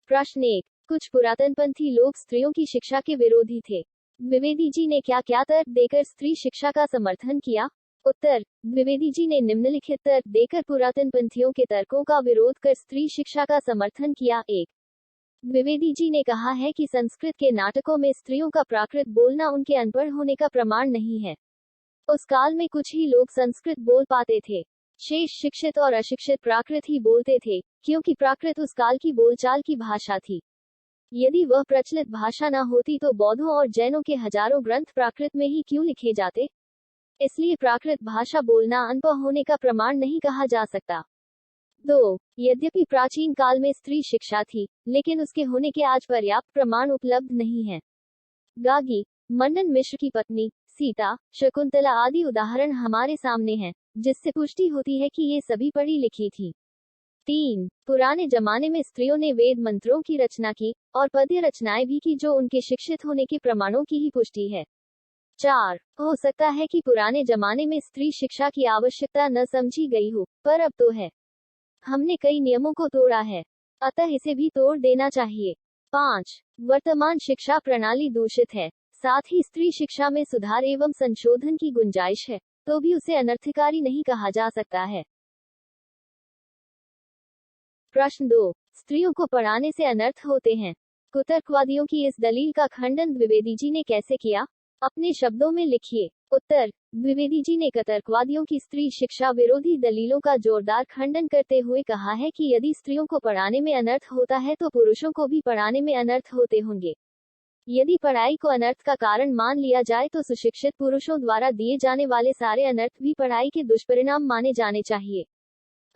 प्रश्न 1। कुछ पुरातनपंथी लोग स्त्रियों की शिक्षा के विरोधी थे। द्विवेदी जी ने क्या क्या तर्क देकर स्त्री शिक्षा का समर्थन किया? उत्तर। द्विवेदी जी ने निम्नलिखित तर्क देकर पुरातनपंथियों के तर्कों का विरोध कर स्त्री शिक्षा का समर्थन किया। 1। द्विवेदी जी ने कहा है कि संस्कृत के नाटकों में स्त्रियों का प्राकृत बोलना उनके अनपढ़ होने का प्रमाण नहीं है। उस काल में कुछ ही लोग संस्कृत बोल पाते थे। शेष शिक्षित और अशिक्षित प्राकृत ही बोलते थे, क्योंकि प्राकृत उस काल की बोलचाल की भाषा थी। यदि वह प्रचलित भाषा न होती तो बौद्धों और जैनों के हजारों ग्रंथ प्राकृत में ही क्यों लिखे जाते? इसलिए प्राकृत भाषा बोलना अनपढ़ होने का प्रमाण नहीं कहा जा सकता। 2। यद्यपि प्राचीन काल में स्त्री शिक्षा थी, लेकिन उसके होने के आज पर्याप्त प्रमाण उपलब्ध नहीं है। गागी, मंडन मिश्र की पत्नी, सीता, शकुंतला आदि उदाहरण हमारे सामने हैं, जिससे पुष्टि होती है कि ये सभी पढ़ी लिखी थी। 3। पुराने जमाने में स्त्रियों ने वेद मंत्रों की रचना की, और पद्य रचनाएं भी की जो उनके शिक्षित होने के प्रमाणों की ही पुष्टि है। 4। हो सकता है कि पुराने जमाने में स्त्री शिक्षा की आवश्यकता न समझी गई हो, पर अब तो है। हमने कई नियमों को तोड़ा है, अतः इसे भी तोड़ देना चाहिए। 5। वर्तमान शिक्षा प्रणाली दूषित है, साथ ही स्त्री शिक्षा में सुधार एवं संशोधन की गुंजाइश है, तो भी उसे अनर्थकारी नहीं कहा जा सकता है। प्रश्न 2। स्त्रियों को पढ़ाने से अनर्थ होते हैं। कुतर्कवादियों की इस दलील का खंडन द्विवेदी जी ने कैसे किया? अपने शब्दों में लिखिए। उत्तर। द्विवेदी जी ने कतर्कवादियों की स्त्री शिक्षा विरोधी दलीलों का जोरदार खंडन करते हुए कहा है कि यदि स्त्रियों को पढ़ाने में अनर्थ होता है तो पुरुषों को भी पढ़ाने में अनर्थ होते होंगे। यदि पढ़ाई को अनर्थ का कारण मान लिया जाए तो सुशिक्षित पुरुषों द्वारा दिए जाने वाले सारे अनर्थ भी पढ़ाई के दुष्परिणाम माने जाने चाहिए।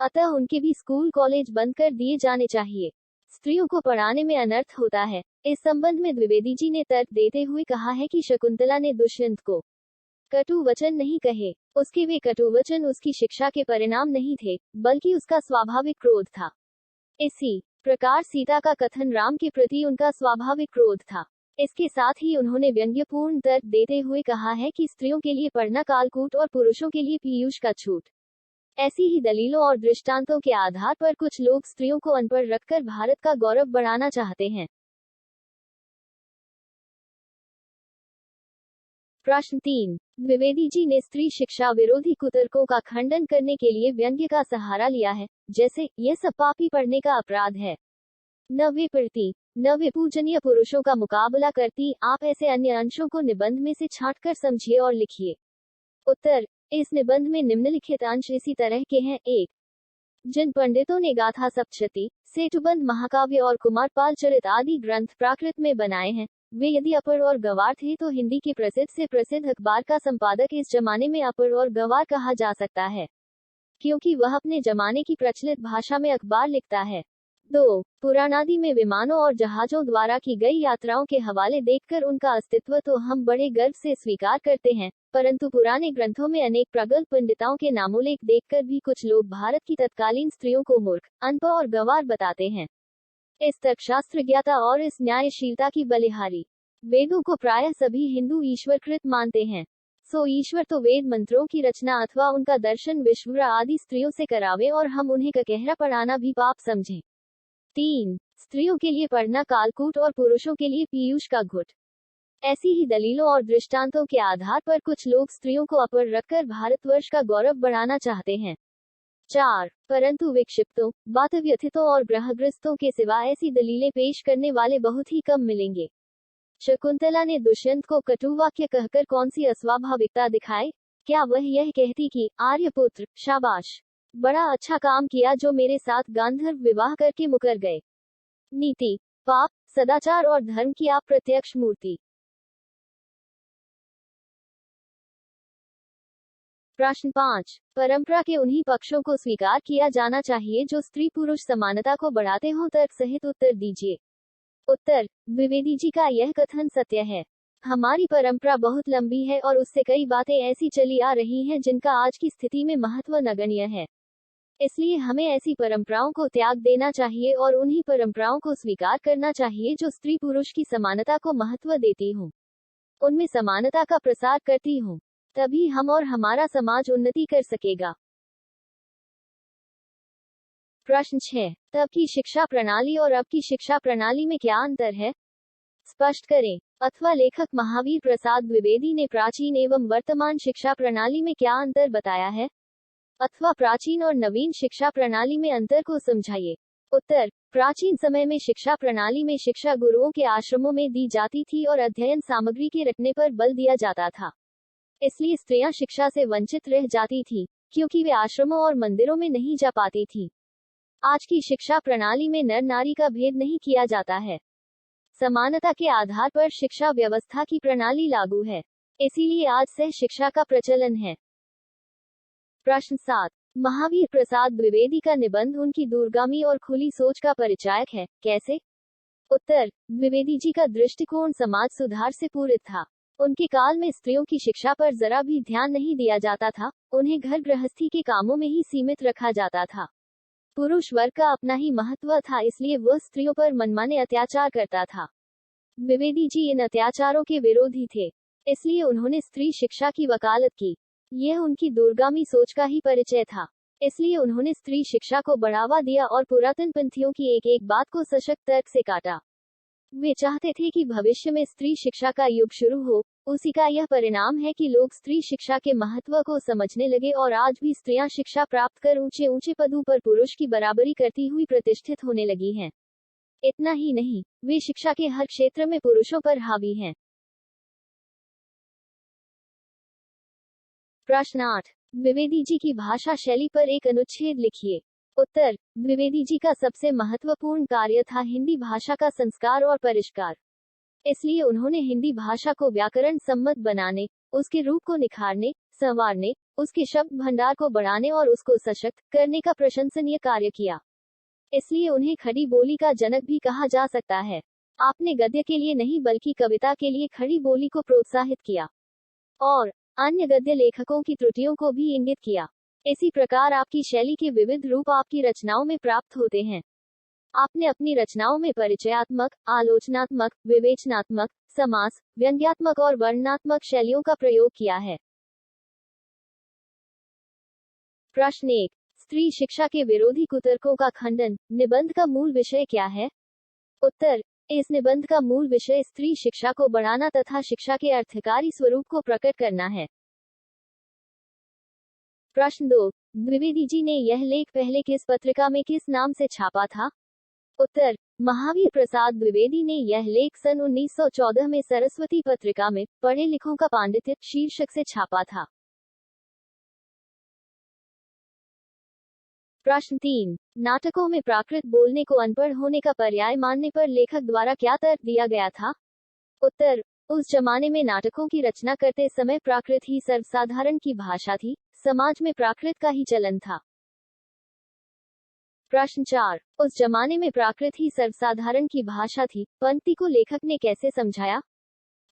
अतः उनके भी स्कूल कॉलेज बंद कर दिए जाने चाहिए। स्त्रियों को पढ़ाने में अनर्थ होता है। इस संबंध में द्विवेदी जी ने तर्क देते हुए कहा है कि शकुंतला ने दुष्यंत को कटु वचन नहीं कहे। उसके वे कटु वचन उसकी शिक्षा के परिणाम नहीं थे, बल्कि उसका स्वाभाविक क्रोध था। इसी प्रकार सीता का कथन राम के प्रति उनका स्वाभाविक क्रोध था। इसके साथ ही उन्होंने व्यंग्यपूर्ण तर्क देते हुए कहा है कि स्त्रियों के लिए पढ़ना कालकूट और पुरुषों के लिए पीयूष का छूट। ऐसी ही दलीलों और दृष्टांतों के आधार पर कुछ लोग स्त्रियों को अनपढ़ रखकर भारत का गौरव बढ़ाना चाहते हैं। प्रश्न 3। द्विवेदी जी ने स्त्री शिक्षा विरोधी कुतर्कों का खंडन करने के लिए व्यंग्य का सहारा लिया है, जैसे यह सब पापी पढ़ने का अपराध है, न वे पढ़ती, न वे पूजनीय पुरुषों का मुकाबला करती। आप ऐसे अन्य अंशों को निबंध में से छांटकर समझिए और लिखिए। उत्तर। इस निबंध में निम्नलिखित अंश इसी तरह के हैं। 1। जिन पंडितों ने गाथा सप्तशती, सेतुबंध महाकाव्य और कुमारपाल चरित आदि ग्रंथ प्राकृत में बनाए हैं, वे यदि अपढ़ और गंवार थे तो हिंदी के प्रसिद्ध से प्रसिद्ध अखबार का संपादक इस जमाने में अपढ़ और गंवार कहा जा सकता है, क्योंकि वह अपने जमाने की प्रचलित भाषा में अखबार लिखता है। 2। पुराणादि में विमानों और जहाजों द्वारा की गई यात्राओं के हवाले देखकर उनका अस्तित्व तो हम बड़े गर्व से स्वीकार करते हैं, परंतु पुराने ग्रंथों में अनेक प्रगल्भ पंडिताओं के नामोल्लेख देखकर भी कुछ लोग भारत की तत्कालीन स्त्रियों को मूर्ख, अनपढ़ और गंवार बताते हैं। इस तर्कशास्त्र ज्ञाता और इस न्यायशीलता की बलिहारी वेदों को प्रायः सभी हिंदू ईश्वरकृत मानते हैं। सो ईश्वर तो वेद मंत्रों की रचना अथवा उनका दर्शन विश्वव्रा आदि स्त्रियों से करावे और हम उन्हें ककहरा पढ़ाना भी पाप समझें। 3। स्त्रियों के लिए पढ़ना कालकूट और पुरुषों के लिए पीयूष का घुट। ऐसी ही दलीलों और दृष्टांतों के आधार पर कुछ लोग स्त्रियों को अपढ़ रखकर भारतवर्ष का गौरव बढ़ाना चाहते हैं। 4। परंतु विक्षिप्तों, वातव्यथितों और ग्रहग्रस्तों के सिवा ऐसी दलीलें पेश करने वाले बहुत ही कम मिलेंगे। शकुंतला ने दुष्यंत को कटुवाक्य कहकर कौन सी अस्वाभाविकता दिखाई? क्या वह यह कहती कि आर्यपुत्र, शाबाश, बड़ा अच्छा काम किया जो मेरे साथ गांधर्व विवाह करके मुकर गए। नीति, पाप, सदाचार और धर्म की आप प्रत्यक्ष मूर्ति। प्रश्न 5। परंपरा के उन्हीं पक्षों को स्वीकार किया जाना चाहिए जो स्त्री पुरुष समानता को बढ़ाते हो। तर्क सहित उत्तर दीजिए। उत्तर। द्विवेदी जी का यह कथन सत्य है। हमारी परंपरा बहुत लंबी है और उससे कई बातें ऐसी चली आ रही हैं जिनका आज की स्थिति में महत्व नगण्य है। इसलिए हमें ऐसी परंपराओं को त्याग देना चाहिए और उन्हीं परंपराओं को स्वीकार करना चाहिए जो स्त्री पुरुष की समानता को महत्व देती हूँ, उनमें समानता का प्रसार करती हूँ। तभी हम और हमारा समाज उन्नति कर सकेगा। प्रश्न 6, तब की शिक्षा प्रणाली और अब की शिक्षा प्रणाली में क्या अंतर है? स्पष्ट करें। अथवा लेखक महावीर प्रसाद द्विवेदी ने प्राचीन एवं वर्तमान शिक्षा प्रणाली में क्या अंतर बताया है? अथवा प्राचीन और नवीन शिक्षा प्रणाली में अंतर को समझाइए। उत्तर, प्राचीन समय में शिक्षा प्रणाली में शिक्षा गुरुओं के आश्रमों में दी जाती थी और अध्ययन सामग्री के रटने पर बल दिया जाता था। इसलिए स्त्रियां शिक्षा से वंचित रह जाती थी, क्योंकि वे आश्रमों और मंदिरों में नहीं जा पाती थी। आज की शिक्षा प्रणाली में नर नारी का भेद नहीं किया जाता है। समानता के आधार पर शिक्षा व्यवस्था की प्रणाली लागू है। इसीलिए आज सह शिक्षा का प्रचलन है। प्रश्न 7, महावीर प्रसाद द्विवेदी का निबंध उनकी दूरगामी और खुली सोच का परिचायक है, कैसे? उत्तर, द्विवेदी जी का दृष्टिकोण समाज सुधार से पूरित था। उनके काल में स्त्रियों की शिक्षा पर जरा भी ध्यान नहीं दिया जाता था, उन्हें घर गृहस्थी के कामों में ही सीमित रखा जाता था। पुरुष वर्ग का अपना ही महत्व था, इसलिए वह स्त्रियों पर मनमाने अत्याचार करता था। द्विवेदी जी इन अत्याचारों के विरोधी थे, इसलिए उन्होंने स्त्री शिक्षा की वकालत की। यह उनकी दूरगामी सोच का ही परिचय था। इसलिए उन्होंने स्त्री शिक्षा को बढ़ावा दिया और पुरातन पंथियों की एक एक बात को सशक्त तर्क से काटा। वे चाहते थे कि भविष्य में स्त्री शिक्षा का युग शुरू हो। उसी का यह परिणाम है कि लोग स्त्री शिक्षा के महत्व को समझने लगे और आज भी स्त्रियां शिक्षा प्राप्त कर ऊंचे ऊंचे पदों पर पुरुष की बराबरी करती हुई प्रतिष्ठित होने लगी हैं। इतना ही नहीं, वे शिक्षा के हर क्षेत्र में पुरुषों पर हावी हैं। प्रश्न 8, द्विवेदी जी की भाषा शैली पर एक अनुच्छेद लिखिए। उत्तर, द्विवेदी जी का सबसे महत्वपूर्ण कार्य था हिंदी भाषा का संस्कार और परिष्कार। इसलिए उन्होंने हिंदी भाषा को व्याकरण सम्मत बनाने, उसके रूप को निखारने, संवारने, उसके शब्द भंडार को बढ़ाने और उसको सशक्त करने का प्रशंसनीय कार्य किया। इसलिए उन्हें खड़ी बोली का जनक भी कहा जा सकता है। आपने गद्य के लिए नहीं बल्कि कविता के लिए खड़ी बोली को प्रोत्साहित किया और अन्य गद्य लेखकों की त्रुटियों को भी इंगित किया। इसी प्रकार आपकी शैली के विविध रूप आपकी रचनाओं में प्राप्त होते हैं। आपने अपनी रचनाओं में परिचयात्मक, आलोचनात्मक, विवेचनात्मक, समास, व्यंग्यात्मक और वर्णनात्मक शैलियों का प्रयोग किया है। प्रश्न 1, स्त्री शिक्षा के विरोधी कुतर्कों का खंडन, निबंध का मूल विषय क्या है? उत्तर, इस निबंध का मूल विषय स्त्री शिक्षा को बढ़ाना तथा शिक्षा के अर्थकारी स्वरूप को प्रकट करना है। प्रश्न 2, द्विवेदी जी ने यह लेख पहले किस पत्रिका में किस नाम से छापा था? उत्तर, महावीर प्रसाद द्विवेदी ने यह लेख सन 1914 में सरस्वती पत्रिका में पढ़े लिखों का पांडित्य शीर्षक से छापा था। प्रश्न 3, नाटकों में प्राकृत बोलने को अनपढ़ होने का पर्याय मानने पर लेखक द्वारा क्या तर्क दिया गया था? उत्तर, उस जमाने में नाटकों की रचना करते समय प्राकृत ही सर्वसाधारण की भाषा थी, समाज में प्राकृत का ही चलन था। प्रश्न 4, उस जमाने में प्राकृत ही सर्वसाधारण की भाषा थी, पंक्ति को लेखक ने कैसे समझाया?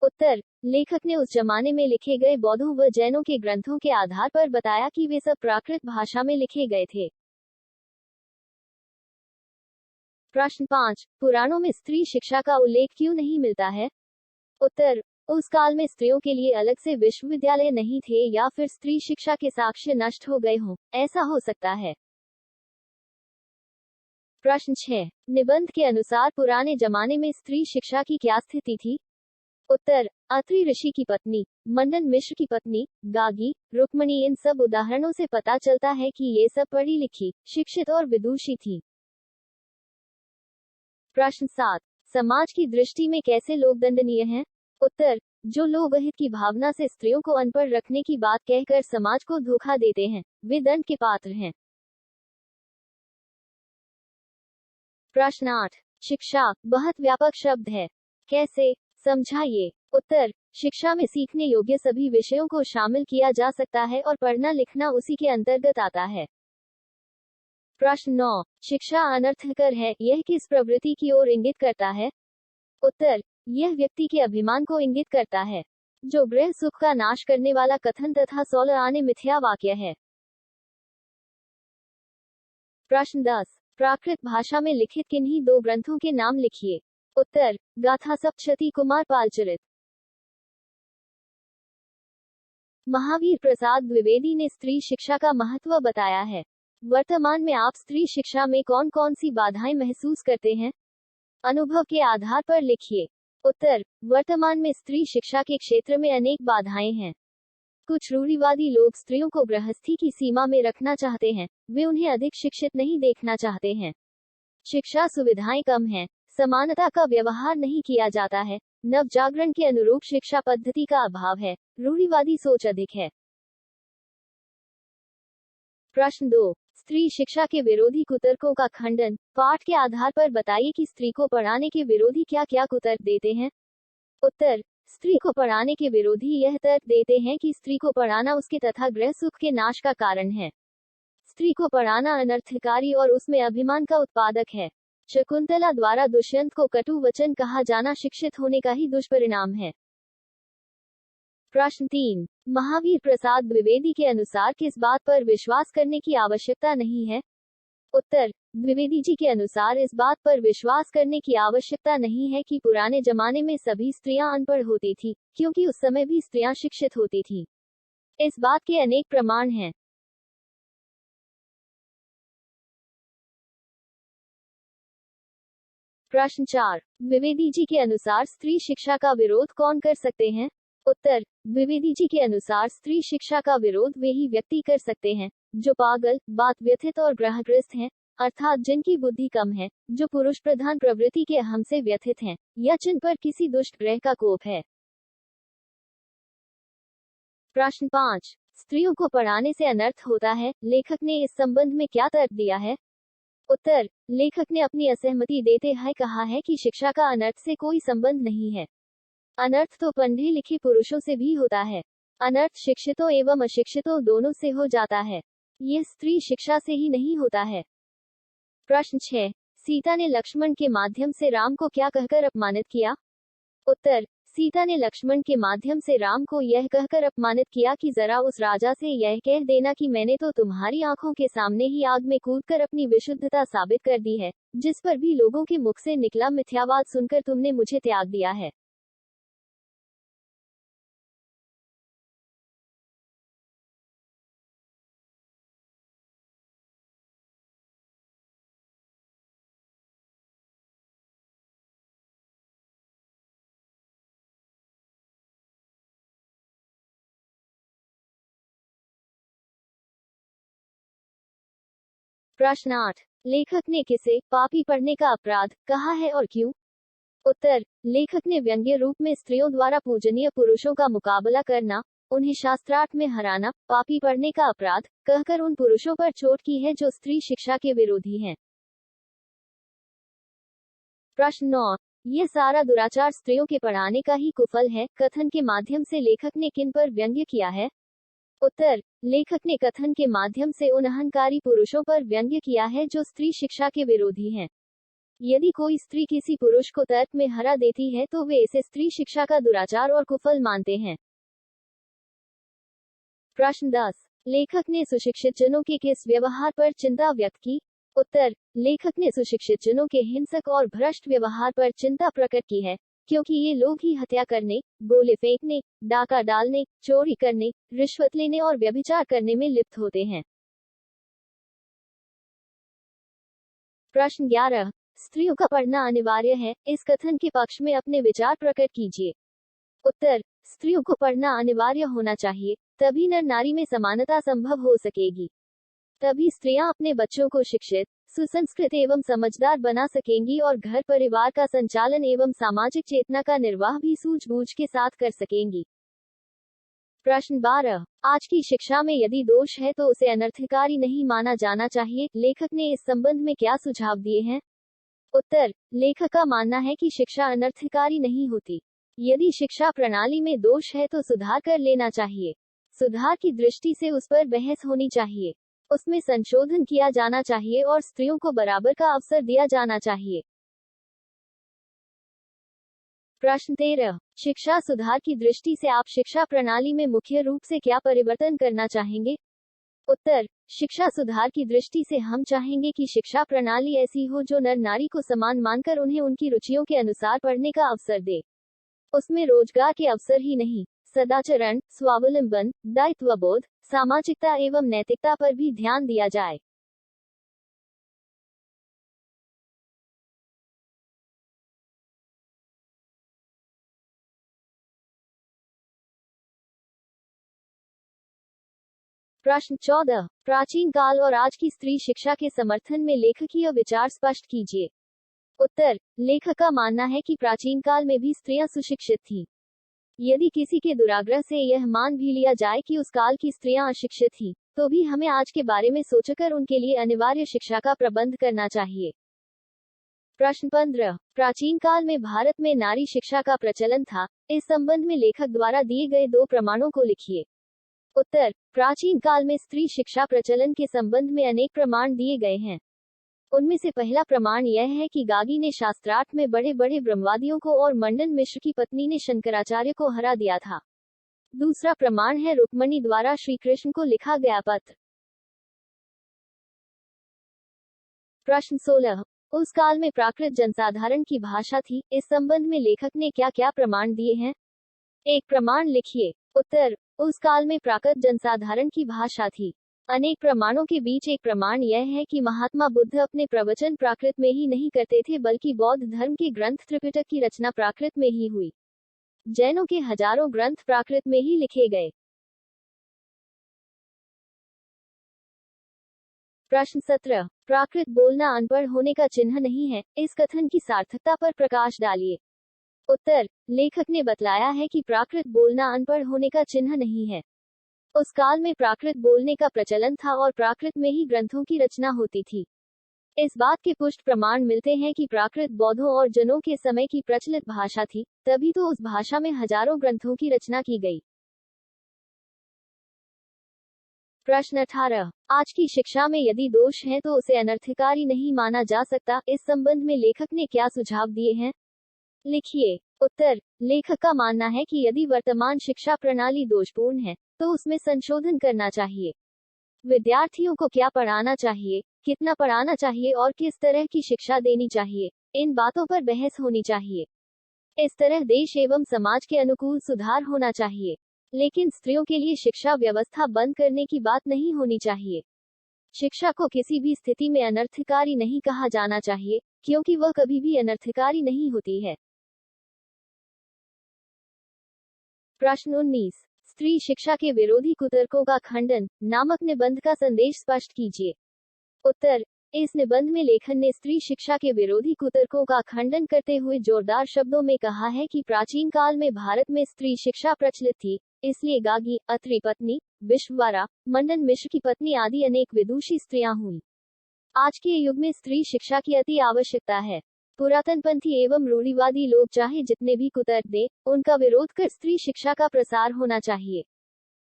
उत्तर, लेखक ने उस जमाने में लिखे गए बौद्धों व जैनों के ग्रंथों के आधार पर बताया कि वे सब प्राकृत भाषा में लिखे गए थे। प्रश्न 5, पुराणों में स्त्री शिक्षा का उल्लेख क्यों नहीं मिलता है? उत्तर, उस काल में स्त्रियों के लिए अलग से विश्वविद्यालय नहीं थे या फिर स्त्री शिक्षा के साक्ष्य नष्ट हो गए हों, ऐसा हो सकता है। प्रश्न 6, निबंध के अनुसार पुराने जमाने में स्त्री शिक्षा की क्या स्थिति थी? उत्तर, अत्रि ऋषि की पत्नी, मंडन मिश्र की पत्नी, गागी, रुक्मणी, इन सब उदाहरणों से पता चलता है कि ये सब पढ़ी लिखी, शिक्षित और विदुषी थी। प्रश्न 7, समाज की दृष्टि में कैसे लोग दंडनीय हैं? उत्तर, जो लोग अहित की भावना से स्त्रियों को अनपढ़ रखने की बात कहकर समाज को धोखा देते हैं, वे दंड के पात्र हैं। प्रश्न 8, शिक्षा बहुत व्यापक शब्द है, कैसे? समझाइए। उत्तर, शिक्षा में सीखने योग्य सभी विषयों को शामिल किया जा सकता है और पढ़ना लिखना उसी के अंतर्गत आता है। प्रश्न 9, शिक्षा अनर्थकर है, यह किस प्रवृत्ति की ओर इंगित करता है? उत्तर, यह व्यक्ति के अभिमान को इंगित करता है, जो गृह सुख का नाश करने वाला कथन तथा सौल आने मिथ्या वाक्य है। प्रश्न 10, प्राकृत भाषा में लिखित किन्हीं दो ग्रंथों के नाम लिखिए। उत्तर, गाथा सप्तशती कुमार पालचरित। महावीर प्रसाद द्विवेदी ने स्त्री शिक्षा का महत्व बताया है। वर्तमान में आप स्त्री शिक्षा में कौन कौन सी बाधाएं महसूस करते हैं? अनुभव के आधार पर लिखिए। उत्तर, वर्तमान में स्त्री शिक्षा के क्षेत्र में अनेक बाधाएं हैं। कुछ रूढ़िवादी लोग स्त्रियों को गृहस्थी की सीमा में रखना चाहते हैं, वे उन्हें अधिक शिक्षित नहीं देखना चाहते हैं। शिक्षा सुविधाएं कम हैं, समानता का व्यवहार नहीं किया जाता है, नव जागरण के अनुरूप शिक्षा पद्धति का अभाव है, रूढ़िवादी सोच अधिक है। प्रश्न 2, स्त्री शिक्षा के विरोधी कुतर्कों का खंडन। पाठ के आधार पर बताइए कि स्त्री को पढ़ाने के विरोधी क्या क्या कुतर्क देते हैं। उत्तर, स्त्री को पढ़ाने के विरोधी यह तर्क देते हैं कि स्त्री को पढ़ाना उसके तथा गृह सुख के नाश का कारण है। स्त्री को पढ़ाना अनर्थकारी और उसमें अभिमान का उत्पादक है। शकुंतला द्वारा दुष्यंत को कटु वचन कहा जाना शिक्षित होने का ही दुष्परिणाम है। प्रश्न 3, महावीर प्रसाद द्विवेदी के अनुसार किस बात पर विश्वास करने की आवश्यकता नहीं है। उत्तर, द्विवेदी जी के अनुसार इस बात पर विश्वास करने की आवश्यकता नहीं है कि पुराने जमाने में सभी स्त्रियां अनपढ़ होती थी, क्योंकि उस समय भी स्त्रियां शिक्षित होती थी। इस बात के अनेक प्रमाण हैं। प्रश्न 4, द्विवेदी जी के अनुसार स्त्री शिक्षा का विरोध कौन कर सकते हैं। उत्तर, द्विवेदी जी के अनुसार स्त्री शिक्षा का विरोध वे ही व्यक्ति कर सकते हैं जो पागल, बात व्यथित और ग्रहग्रस्त हैं, अर्थात जिनकी बुद्धि कम है, जो पुरुष प्रधान प्रवृत्ति के अहम से व्यथित हैं, या जिन पर किसी दुष्ट ग्रह का कोप है। प्रश्न 5, स्त्रियों को पढ़ाने से अनर्थ होता है, लेखक ने इस संबंध में क्या तर्क दिया है। उत्तर, लेखक ने अपनी असहमति देते हुए कहा है कि शिक्षा का अनर्थ से कोई संबंध नहीं है। अनर्थ तो पढ़े लिखे पुरुषों से भी होता है। अनर्थ शिक्षितों एवं अशिक्षितों दोनों से हो जाता है, यह स्त्री शिक्षा से ही नहीं होता है। प्रश्न 6, सीता ने लक्ष्मण के माध्यम से राम को क्या कहकर अपमानित किया। उत्तर, सीता ने लक्ष्मण के माध्यम से राम को यह कहकर अपमानित किया कि जरा उस राजा से यह कह देना कि मैंने तो तुम्हारी आंखों के सामने ही आग में कूदकर अपनी विशुद्धता साबित कर दी है, जिस पर भी लोगों के मुख से निकला मिथ्यावाद सुनकर तुमने मुझे त्याग दिया है। प्रश्न 8, लेखक ने किसे पापी पढ़ने का अपराध कहा है और क्यों। उत्तर, लेखक ने व्यंग्य रूप में स्त्रियों द्वारा पूजनीय पुरुषों का मुकाबला करना, उन्हें शास्त्रार्थ में हराना, पापी पढ़ने का अपराध कहकर उन पुरुषों पर चोट की है जो स्त्री शिक्षा के विरोधी हैं। प्रश्न 9, यह सारा दुराचार स्त्रियों के पढ़ाने का ही कुफल है, कथन के माध्यम से लेखक ने किन पर व्यंग्य किया है। उत्तर, लेखक ने कथन के माध्यम से उन अहंकारी पुरुषों पर व्यंग्य किया है जो स्त्री शिक्षा के विरोधी हैं। यदि कोई स्त्री किसी पुरुष को तर्क में हरा देती है तो वे इसे स्त्री शिक्षा का दुराचार और कुफल मानते हैं। प्रश्न 10, लेखक ने सुशिक्षित जनों के किस व्यवहार पर चिंता व्यक्त की। उत्तर, लेखक ने सुशिक्षित जनों के हिंसक और भ्रष्ट व्यवहार पर चिंता प्रकट की है, क्योंकि ये लोग ही हत्या करने, गोले फेंकने, डाका डालने, चोरी करने, रिश्वत लेने और व्यभिचार करने में लिप्त होते हैं। प्रश्न 11, स्त्रियों का पढ़ना अनिवार्य है, इस कथन के पक्ष में अपने विचार प्रकट कीजिए। उत्तर, स्त्रियों को पढ़ना अनिवार्य होना चाहिए, तभी नर नारी में समानता संभव हो सकेगी। तभी स्त्रियां अपने बच्चों को शिक्षित, सुसंस्कृत एवं समझदार बना सकेंगी और घर परिवार का संचालन एवं सामाजिक चेतना का निर्वाह भी सूझबूझ के साथ कर सकेंगी। प्रश्न 12, आज की शिक्षा में यदि दोष है तो उसे अनर्थकारी नहीं माना जाना चाहिए, लेखक ने इस संबंध में क्या सुझाव दिए हैं। उत्तर, लेखक का मानना है कि शिक्षा अनर्थकारी नहीं होती। यदि शिक्षा प्रणाली में दोष है तो सुधार कर लेना चाहिए। सुधार की दृष्टि से उस पर बहस होनी चाहिए, उसमें संशोधन किया जाना चाहिए और स्त्रियों को बराबर का अवसर दिया जाना चाहिए। प्रश्न 13, शिक्षा सुधार की दृष्टि से आप शिक्षा प्रणाली में मुख्य रूप से क्या परिवर्तन करना चाहेंगे। उत्तर, शिक्षा सुधार की दृष्टि से हम चाहेंगे कि शिक्षा प्रणाली ऐसी हो जो नर नारी को समान मानकर उन्हें उनकी रुचियों के अनुसार पढ़ने का अवसर दे। उसमें रोजगार के अवसर ही नहीं, सदाचरण, स्वावलंबन, दायित्वबोध, सामाजिकता एवं नैतिकता पर भी ध्यान दिया जाए। प्रश्न 14, प्राचीन काल और आज की स्त्री शिक्षा के समर्थन में लेखकीय विचार स्पष्ट कीजिए। उत्तर, लेखक का मानना है कि प्राचीन काल में भी स्त्रियां सुशिक्षित थीं। यदि किसी के दुराग्रह से यह मान भी लिया जाए कि उस काल की स्त्रियां अशिक्षित थीं, तो भी हमें आज के बारे में सोचकर उनके लिए अनिवार्य शिक्षा का प्रबंध करना चाहिए। प्रश्न 15, प्राचीन काल में भारत में नारी शिक्षा का प्रचलन था, इस संबंध में लेखक द्वारा दिए गए 2 प्रमाणों को लिखिए। उत्तर, प्राचीन काल में स्त्री शिक्षा प्रचलन के संबंध में अनेक प्रमाण दिए गए हैं। उनमें से पहला प्रमाण यह है कि गागी ने शास्त्रार्थ में बड़े बड़े ब्रह्मवादियों को और मंडन मिश्र की पत्नी ने शंकराचार्य को हरा दिया था। दूसरा प्रमाण है रुक्मणी द्वारा श्री कृष्ण को लिखा गया पत्र। प्रश्न 16, उस काल में प्राकृत जनसाधारण की भाषा थी, इस संबंध में लेखक ने क्या क्या प्रमाण दिए हैं? एक प्रमाण लिखिए। उत्तर, उस काल में प्राकृत जनसाधारण की भाषा थी। अनेक प्रमाणों के बीच एक प्रमाण यह है कि महात्मा बुद्ध अपने प्रवचन प्राकृत में ही नहीं करते थे, बल्कि बौद्ध धर्म के ग्रंथ त्रिपिटक की रचना प्राकृत में ही हुई। जैनों के हजारों ग्रंथ प्राकृत में ही लिखे गए। प्रश्न 17, प्राकृत बोलना अनपढ़ होने का चिन्ह नहीं है, इस कथन की सार्थकता पर प्रकाश डालिए। उत्तर, लेखक ने बतलाया है कि प्राकृत बोलना अनपढ़ होने का चिन्ह नहीं है। उस काल में प्राकृत बोलने का प्रचलन था और प्राकृत में ही ग्रंथों की रचना होती थी। इस बात के पुष्ट प्रमाण मिलते हैं कि प्राकृत बौद्धों और जनों के समय की प्रचलित भाषा थी, तभी तो उस भाषा में हजारों ग्रंथों की रचना की गई। प्रश्न 18, आज की शिक्षा में यदि दोष है तो उसे अनर्थकारी नहीं माना जा सकता, इस संबंध में लेखक ने क्या सुझाव दिए हैं? लिखिए। उत्तर, लेखक का मानना है कि यदि वर्तमान शिक्षा प्रणाली दोषपूर्ण है, तो उसमें संशोधन करना चाहिए। विद्यार्थियों को क्या पढ़ाना चाहिए, कितना पढ़ाना चाहिए और किस तरह की शिक्षा देनी चाहिए, इन बातों पर बहस होनी चाहिए। इस तरह देश एवं समाज के अनुकूल सुधार होना चाहिए। लेकिन स्त्रियों के लिए शिक्षा व्यवस्था बंद करने की बात नहीं होनी चाहिए। शिक्षा को किसी भी स्थिति में अनर्थकारी नहीं कहा जाना चाहिए, क्योंकि वह कभी भी अनर्थकारी नहीं होती है। प्रश्न 19, स्त्री शिक्षा के विरोधी कुतर्कों का खंडन नामक निबंध का संदेश स्पष्ट कीजिए। उत्तर, इस निबंध में लेखन ने स्त्री शिक्षा के विरोधी कुतर्कों का खंडन करते हुए जोरदार शब्दों में कहा है कि प्राचीन काल में भारत में स्त्री शिक्षा प्रचलित थी, इसलिए गागी, अत्रि पत्नी, विश्ववारा, मंडन मिश्र की पत्नी आदि अनेक विदुषी स्त्रियां हुई। आज के युग में स्त्री शिक्षा की अति आवश्यकता है। पुरातनपंथी एवं रूढ़िवादी लोग चाहे जितने भी कुतर्क दें, उनका विरोध कर स्त्री शिक्षा का प्रसार होना चाहिए।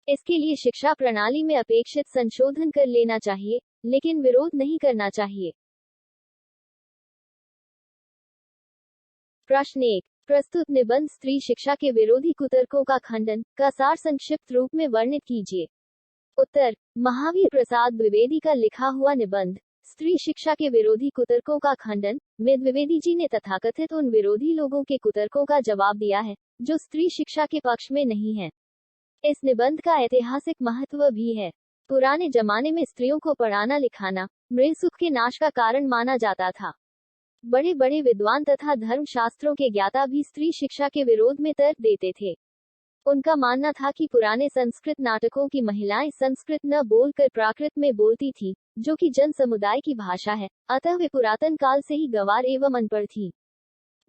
इसके लिए शिक्षा प्रणाली में अपेक्षित संशोधन कर लेना चाहिए, लेकिन विरोध नहीं करना चाहिए। प्रश्न 1, प्रस्तुत निबंध स्त्री शिक्षा के विरोधी कुतर्कों का खंडन का सार संक्षिप्त रूप में वर्णित कीजिए। उत्तर, महावीर प्रसाद द्विवेदी का लिखा हुआ निबंध स्त्री शिक्षा के विरोधी कुतर्कों का खंडन में द्विवेदी जी ने तथाकथित उन विरोधी लोगों के कुतर्कों का जवाब दिया है, जो स्त्री शिक्षा के पक्ष में नहीं है। इस निबंध का ऐतिहासिक महत्व भी है। पुराने जमाने में स्त्रियों को पढ़ाना लिखाना मृत सुख के नाश का कारण माना जाता था। बड़े बड़े विद्वान तथा धर्म शास्त्रों के ज्ञाता भी स्त्री शिक्षा के विरोध में तर्क देते थे। उनका मानना था कि पुराने संस्कृत नाटकों की महिलाएं संस्कृत न बोलकर प्राकृत में बोलती थी, जो कि जन समुदाय की भाषा है, अतः वे पुरातन काल से ही गंवार एवं अनपढ़ थी।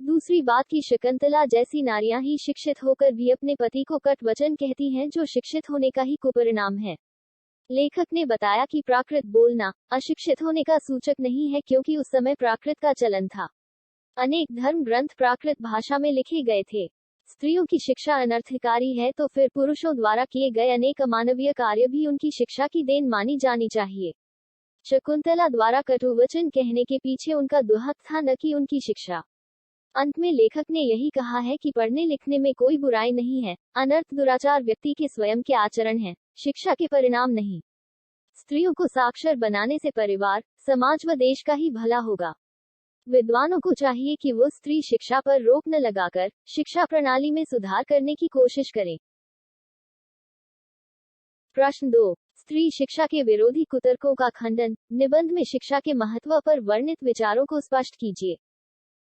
दूसरी बात की शकुंतला जैसी नारियां ही शिक्षित होकर भी अपने पति को कट वचन कहती हैं, जो शिक्षित होने का ही कुपरिणाम है। लेखक ने बताया कि प्राकृत बोलना अशिक्षित होने का सूचक नहीं है, क्योंकि उस समय प्राकृत का चलन था। अनेक धर्म ग्रंथ प्राकृत भाषा में लिखे गए थे। स्त्रियों की शिक्षा अनर्थकारी है तो फिर पुरुषों द्वारा किए गए अनेक अमानवीय कार्य भी उनकी शिक्षा की देन मानी जानी चाहिए। शकुंतला द्वारा कटुवचन कहने के पीछे उनका दुहक था, न कि उनकी शिक्षा। अंत में लेखक ने यही कहा है कि पढ़ने लिखने में कोई बुराई नहीं है, अनर्थ दुराचार व्यक्ति के स्वयं के आचरण है, शिक्षा के परिणाम नहीं। स्त्रियों को साक्षर बनाने से परिवार, समाज व देश का ही भला होगा। विद्वानों को चाहिए कि वो स्त्री शिक्षा पर रोक न लगाकर शिक्षा प्रणाली में सुधार करने की कोशिश करें। प्रश्न 2, स्त्री शिक्षा के विरोधी कुतर्कों का खंडन निबंध में शिक्षा के महत्व पर वर्णित विचारों को स्पष्ट कीजिए।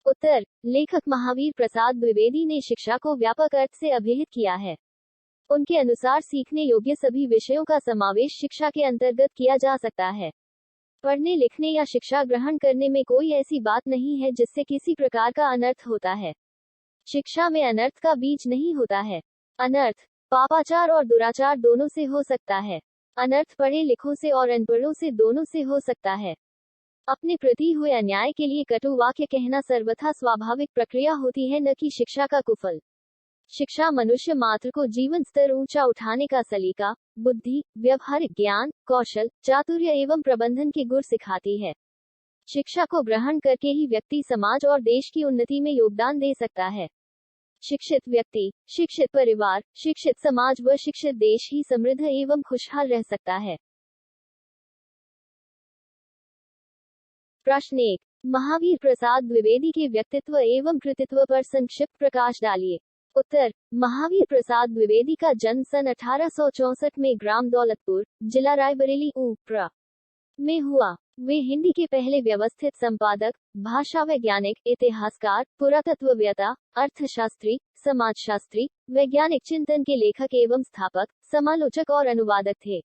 उत्तर, लेखक महावीर प्रसाद द्विवेदी ने शिक्षा को व्यापक अर्थ से अभिहित किया है। उनके अनुसार सीखने योग्य सभी विषयों का समावेश शिक्षा के अंतर्गत किया जा सकता है। पढ़ने लिखने या शिक्षा ग्रहण करने में कोई ऐसी बात नहीं है जिससे किसी प्रकार का अनर्थ होता है। शिक्षा में अनर्थ का बीज नहीं होता है। अनर्थ पापाचार और दुराचार दोनों से हो सकता है। अनर्थ पढ़े लिखों से और अनपढ़ों से दोनों से हो सकता है। अपने प्रति हुए अन्याय के लिए कटु वाक्य कहना सर्वथा स्वाभाविक प्रक्रिया होती है, न कि शिक्षा का कुफल। शिक्षा मनुष्य मात्र को जीवन स्तर ऊंचा उठाने का सलीका, बुद्धि, व्यवहारिक ज्ञान, कौशल, चातुर्य एवं प्रबंधन के गुण सिखाती है। शिक्षा को ग्रहण करके ही व्यक्ति समाज और देश की उन्नति में योगदान दे सकता है। शिक्षित व्यक्ति, शिक्षित परिवार, शिक्षित समाज व शिक्षित देश ही समृद्ध एवं खुशहाल रह सकता है। प्रश्न 1। महावीर प्रसाद द्विवेदी के व्यक्तित्व एवं कृतित्व पर संक्षिप्त प्रकाश डालिए। उत्तर। महावीर प्रसाद द्विवेदी का जन्म सन 1864 में ग्राम दौलतपुर, जिला रायबरेली उ.प्र. में हुआ। वे हिंदी के पहले व्यवस्थित संपादक, भाषा वैज्ञानिक, इतिहासकार, पुरातत्ववेत्ता, अर्थशास्त्री, समाजशास्त्री, वैज्ञानिक चिंतन के लेखक एवं स्थापक, समालोचक और अनुवादक थे।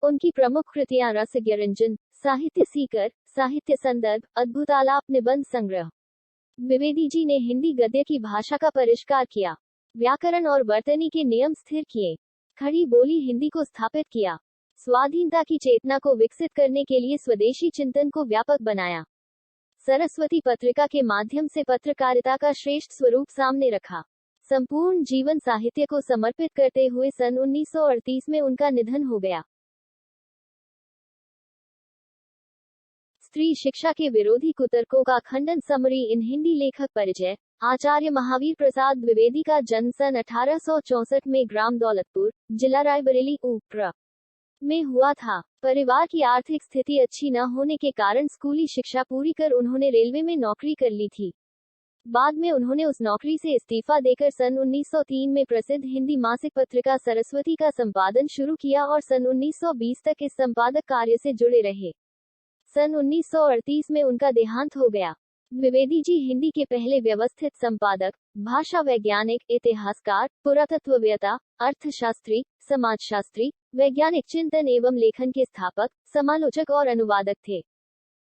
उनकी प्रमुख कृतियां रसज्ञरंजन, साहित्य सीकर, साहित्य संदर्भ, अद्भुत आलाप, निबंध संग्रह। द्विवेदी जी ने हिंदी गद्य की भाषा का परिष्कार किया, व्याकरण और वर्तनी के नियम स्थिर किए, खड़ी बोली हिंदी को स्थापित किया, स्वाधीनता की चेतना को विकसित करने के लिए स्वदेशी चिंतन को व्यापक बनाया, सरस्वती पत्रिका के माध्यम से पत्रकारिता का श्रेष्ठ स्वरूप सामने रखा। संपूर्ण जीवन साहित्य को समर्पित करते हुए सन 1938 में उनका निधन हो गया। स्त्री शिक्षा के विरोधी कुतर्कों का खंडन। समरी इन हिंदी लेखक परिचय। आचार्य महावीर प्रसाद द्विवेदी का जन्म सन 1864 में ग्राम दौलतपुर, जिला रायबरेली उ.प्र. में हुआ था। परिवार की आर्थिक स्थिति अच्छी न होने के कारण स्कूली शिक्षा पूरी कर उन्होंने रेलवे में नौकरी कर ली थी। बाद में उन्होंने उस नौकरी से इस्तीफा देकर सन 1903 में प्रसिद्ध हिंदी मासिक पत्रिका सरस्वती का संपादन शुरू किया और सन 1920 तक इस संपादक कार्य से जुड़े रहे। सन 1938 में उनका देहांत हो गया। द्विवेदी जी हिंदी के पहले व्यवस्थित संपादक, भाषा वैज्ञानिक, इतिहासकार, पुरातत्ववेत्ता, अर्थशास्त्री, समाजशास्त्री, वैज्ञानिक चिंतन एवं लेखन के स्थापक, समालोचक और अनुवादक थे।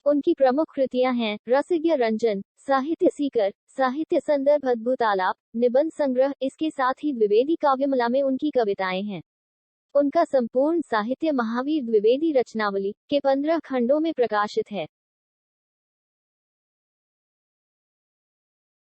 उनकी प्रमुख कृतियां हैं रसज्ञ रंजन, साहित्य सीकर, साहित्य संदर्भ, अद्भुत आलाप, निबंध संग्रह। इसके साथ ही द्विवेदी काव्यमाला में उनकी कविताएं हैं। उनका संपूर्ण साहित्य महावीर द्विवेदी रचनावली के 15 खंडों में प्रकाशित है।